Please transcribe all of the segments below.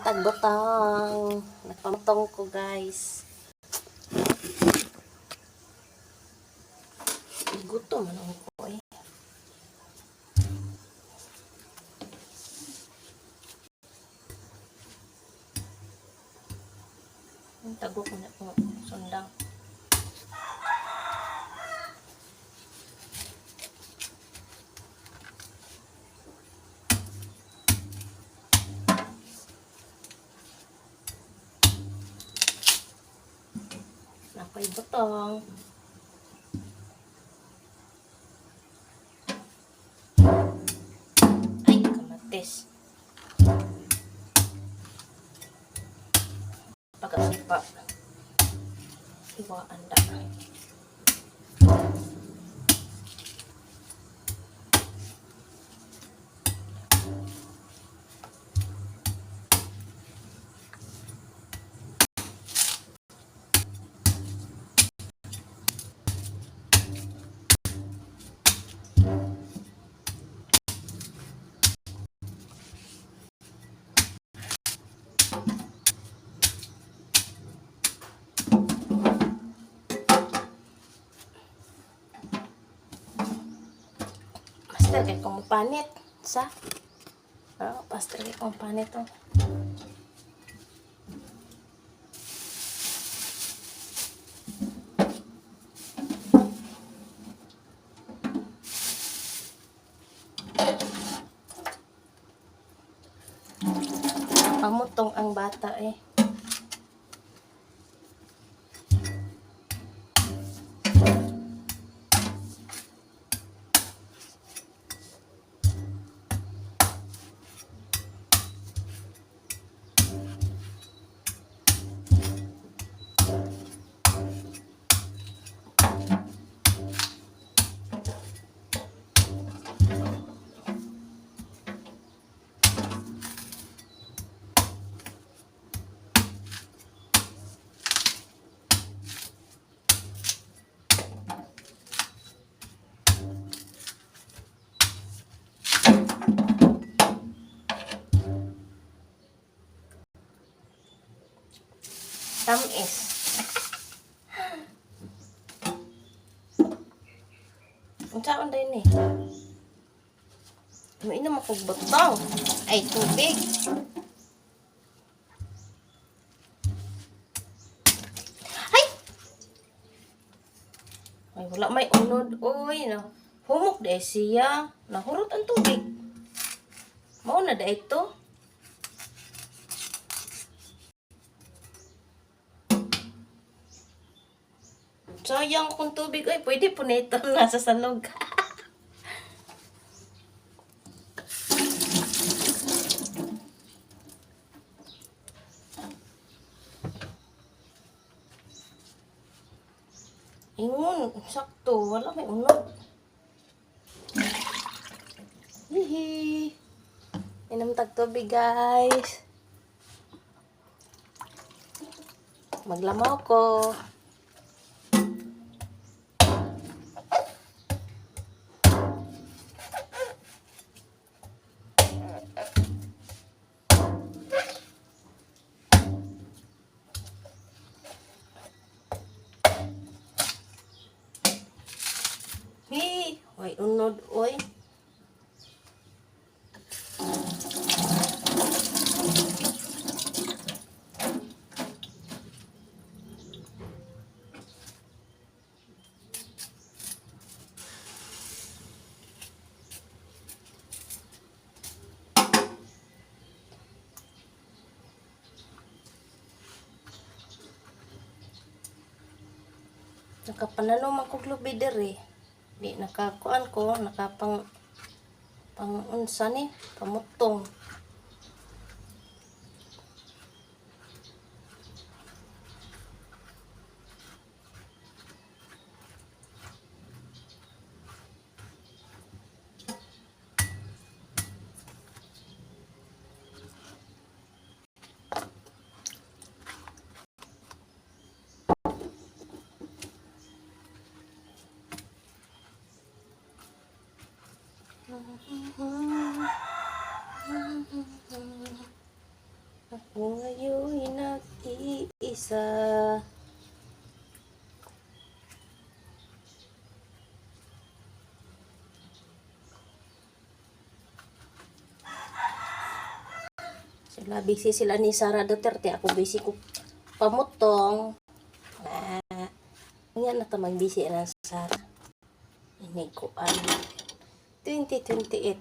tagbutang. Nagpamutong ko, guys. Gutom ano ko eh. Tagok mo na po sundang. Nakoy butong. Ay, kamatis. Pagkasipa. Iwaan da. Pastel kay kung panit sa pastel kay kung panit to. Pamutong ang bata eh. Tamis. Ang saan din eh. Mainom akong butong. Ay, tubig. Ay! Ay, wala may unod. Uy, na. Humok dahil siya. Nahurot ang tubig. Mauna dahil ito. Sayang akong tubig. Ay, pwede po na ito nasa salog. Ingon, sakto. Wala may unod. Hihi. Inom tag tubig, guys. Maglamaw ko. Oy, unod, oy. Nakapananom ako glubider eh. Di nakakuan ko, nakapang unsa ni, pamutong. Ako ngayon nag-iisa. Busy sila ni Sara Duterte. Ako busy ko pamutong. Yan na tamang busy na Sara. Ini ko 2028.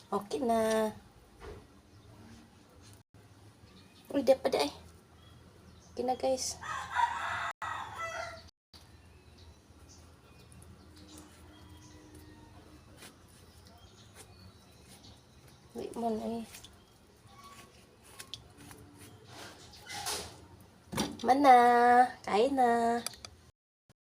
Okay na. Uy, pa ay. Okay na guys. Wait mo na eh. Mana, kain na.